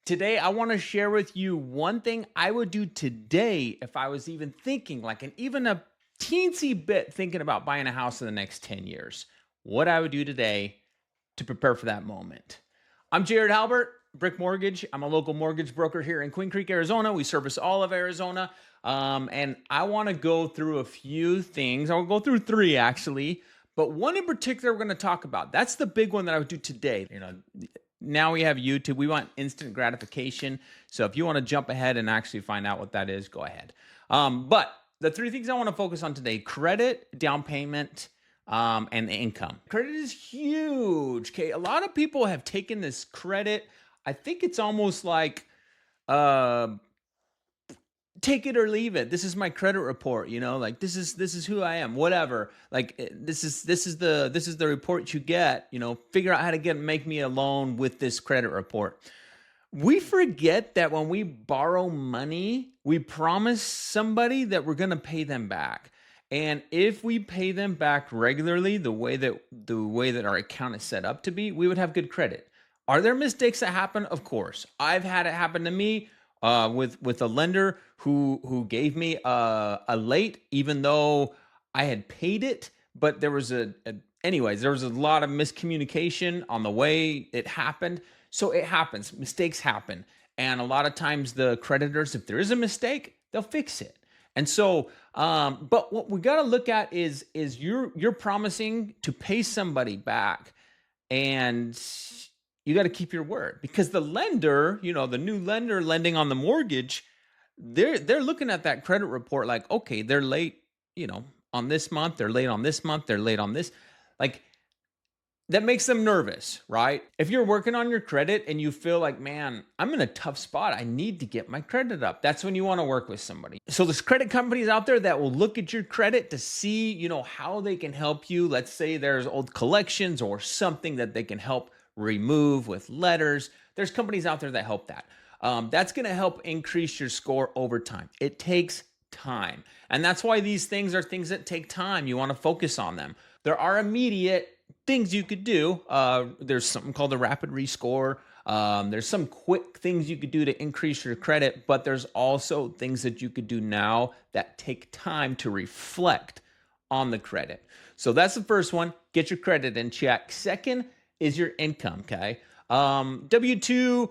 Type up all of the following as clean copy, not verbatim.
Today, I want to share with you one thing I would do today if I was even thinking, like, even a teensy bit thinking about buying a house in the next 10 years. What I would do today to prepare for that moment. I'm Jared Halbert, Brick Mortgage. I'm a local mortgage broker here in Queen Creek, Arizona. We service all of Arizona. And I want to go through a few things. I'll go through three actually, but one in particular we're going to talk about. That's the big one that I would do today. Now we have YouTube. We want instant gratification. So if you want to jump ahead and actually find out what that is, go ahead. But the three things I want to focus on today: credit, down payment, and income. Credit is huge. Okay, a lot of people have taken this credit. I think it's almost like take it or leave it. This is my credit report, like this is who I am, whatever. Like this is the report you get, figure out how to make me a loan with this credit report. We forget that when we borrow money, we promise somebody that we're going to pay them back. And if we pay them back regularly, the way that our account is set up to be, we would have good credit. Are there mistakes that happen? Of course. I've had it happen to me with a lender who gave me a late, even though I had paid it. But there was anyways, there was a lot of miscommunication on the way it happened. So it happens. Mistakes happen. And a lot of times the creditors, if there is a mistake, they'll fix it. And so, but what we got to look at is you're promising to pay somebody back, and you got to keep your word, because the lender, the new lender lending on the mortgage, they're looking at that credit report like, okay, they're late, on this month, they're late on this month, they're late on this. Like, that makes them nervous, right? If you're working on your credit and you feel like, man, I'm in a tough spot, I need to get my credit up, that's when you want to work with somebody. So there's credit companies out there that will look at your credit to see, how they can help you. Let's say there's old collections or something that they can help remove with letters. There's companies out there that help that. That's going to help increase your score over time. It takes time. And that's why these things are things that take time. You want to focus on them. There are immediate things you could do. There's something called the rapid rescore. There's some quick things you could do to increase your credit, but there's also things that you could do now that take time to reflect on the credit. So that's the first one. Get your credit in check. Second is your income, okay? W-2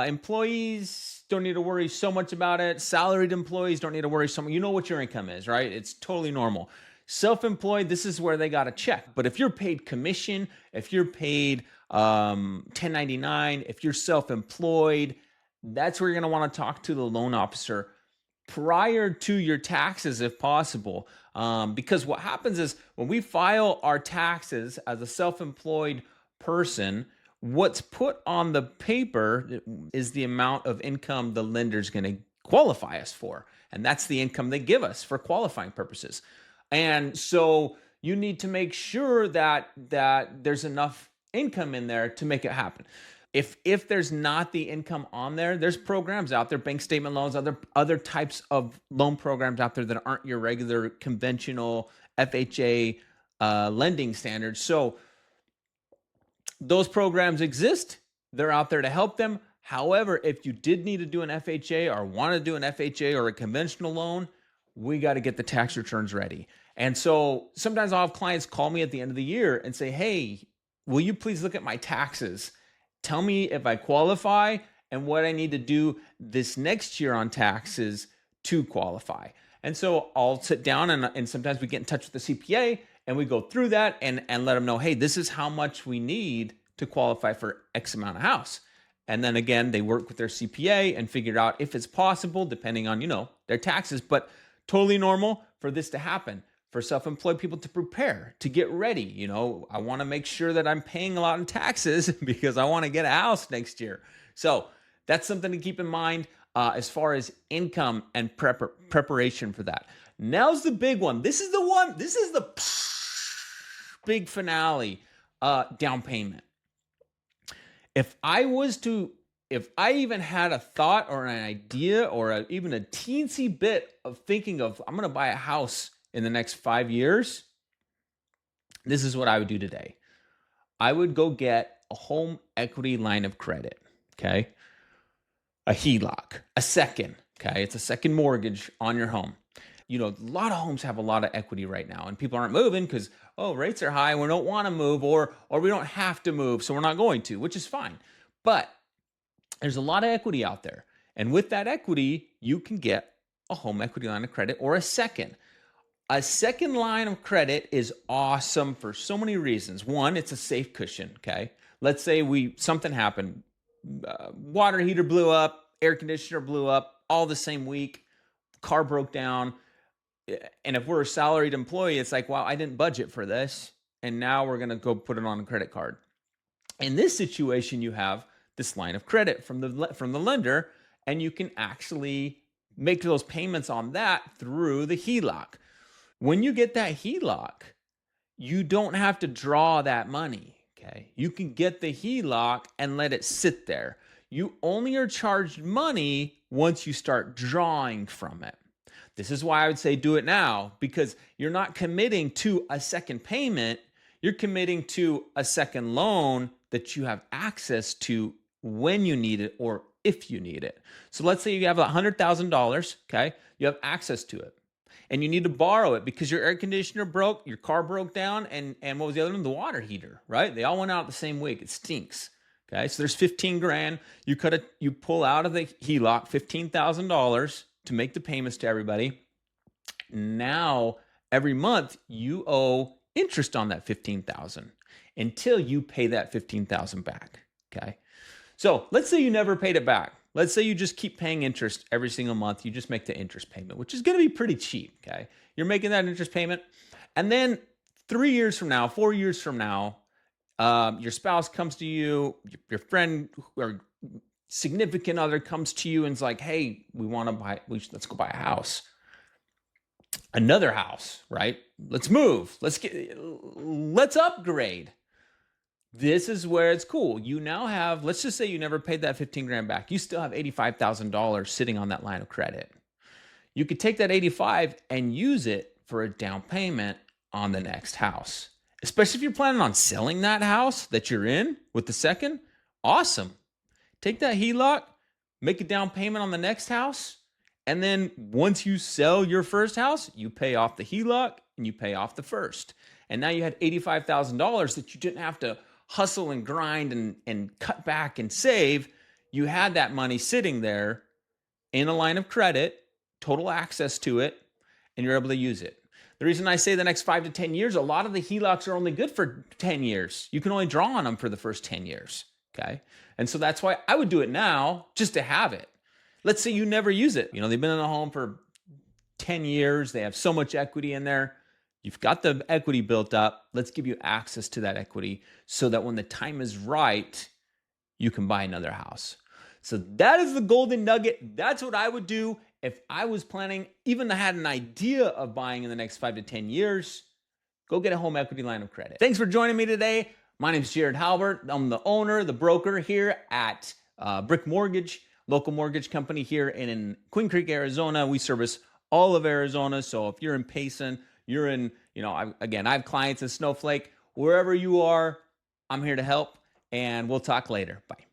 employees don't need to worry so much about it. Salaried employees don't need to worry so much. You know what your income is, right? It's totally normal. Self-employed, this is where they got to check. But if you're paid commission, if you're paid 1099, if you're self-employed, that's where you're going to want to talk to the loan officer prior to your taxes if possible. Because what happens is when we file our taxes as a self-employed person, what's put on the paper is the amount of income the lender's going to qualify us for. And that's the income they give us for qualifying purposes. And so you need to make sure that there's enough income in there to make it happen. If there's not the income on there, there's programs out there, bank statement loans, other types of loan programs out there that aren't your regular conventional FHA lending standards. So those programs exist. They're out there to help them. However, if you did need to do an FHA or want to do an FHA or a conventional loan, we got to get the tax returns ready. And so sometimes I'll have clients call me at the end of the year and say, hey, will you please look at my taxes? Tell me if I qualify and what I need to do this next year on taxes to qualify. And so I'll sit down and sometimes we get in touch with the CPA and we go through that and let them know, hey, this is how much we need to qualify for X amount of house. And then again, they work with their CPA and figure out if it's possible, depending on, their taxes. But totally normal for this to happen, for self-employed people to prepare, to get ready. I want to make sure that I'm paying a lot in taxes because I want to get a house next year. So that's something to keep in mind as far as income and preparation for that. Now's the big one. This is the big finale, down payment. If I even had a thought or an idea or even a teensy bit of thinking of, I'm going to buy a house in the next 5 years, this is what I would do today. I would go get a home equity line of credit, okay? a HELOC, a second, okay? It's a second mortgage on your home. You know, a lot of homes have a lot of equity right now, and people aren't moving because, oh, rates are high, we don't want to move, or we don't have to move, so we're not going to, which is fine. But there's a lot of equity out there. And with that equity, you can get a home equity line of credit or a second. A second line of credit is awesome for so many reasons. One, it's a safe cushion, okay? Let's say something happened. Water heater blew up, air conditioner blew up, all the same week, car broke down. And if we're a salaried employee, it's like, wow, I didn't budget for this. And now we're going to go put it on a credit card. In this situation, you have this line of credit from the lender, and you can actually make those payments on that through the HELOC. When you get that HELOC, you don't have to draw that money, okay? You can get the HELOC and let it sit there. You only are charged money once you start drawing from it. This is why I would say do it now, because you're not committing to a second payment. You're committing to a second loan that you have access to when you need it or if you need it. So let's say you have $100,000, okay? You have access to it. And you need to borrow it because your air conditioner broke, your car broke down, and what was the other one? The water heater, right? They all went out the same week. It stinks. Okay, so there's 15 grand. You pull out of the HELOC $15,000 to make the payments to everybody. Now, every month you owe interest on that 15,000 until you pay that 15,000 back. Okay, so let's say you never paid it back. Let's say you just keep paying interest every single month. You just make the interest payment, which is going to be pretty cheap. Okay, you're making that interest payment, and then 3 years from now, 4 years from now, your spouse comes to you, your friend or significant other comes to you and is like, hey, let's go buy a house. Another house, right? Let's move. Let's upgrade. This is where it's cool. You now have, let's just say you never paid that 15 grand back. You still have $85,000 sitting on that line of credit. You could take that 85 and use it for a down payment on the next house. Especially if you're planning on selling that house that you're in with the second, awesome. Take that HELOC, make a down payment on the next house, and then once you sell your first house, you pay off the HELOC and you pay off the first. And now you had $85,000 that you didn't have to hustle and grind and cut back and save. You had that money sitting there in a line of credit, total access to it, and you're able to use it. The reason I say the next 5 to 10 years, a lot of the HELOCs are only good for 10 years. You can only draw on them for the first 10 years, okay? And so that's why I would do it now just to have it. Let's say you never use it. You know, they've been in the home for 10 years. They have so much equity in there. You've got the equity built up. Let's give you access to that equity so that when the time is right, you can buy another house. So that is the golden nugget. That's what I would do if I was planning, even had an idea of buying in the next 5 to 10 years. Go get a home equity line of credit. Thanks for joining me today. My name is Jared Halbert. I'm the owner, the broker here at Brick Mortgage, local mortgage company here in Queen Creek, Arizona. We service all of Arizona. So if you're in Payson, you're in, I have clients in Snowflake. Wherever you are, I'm here to help, and we'll talk later. Bye.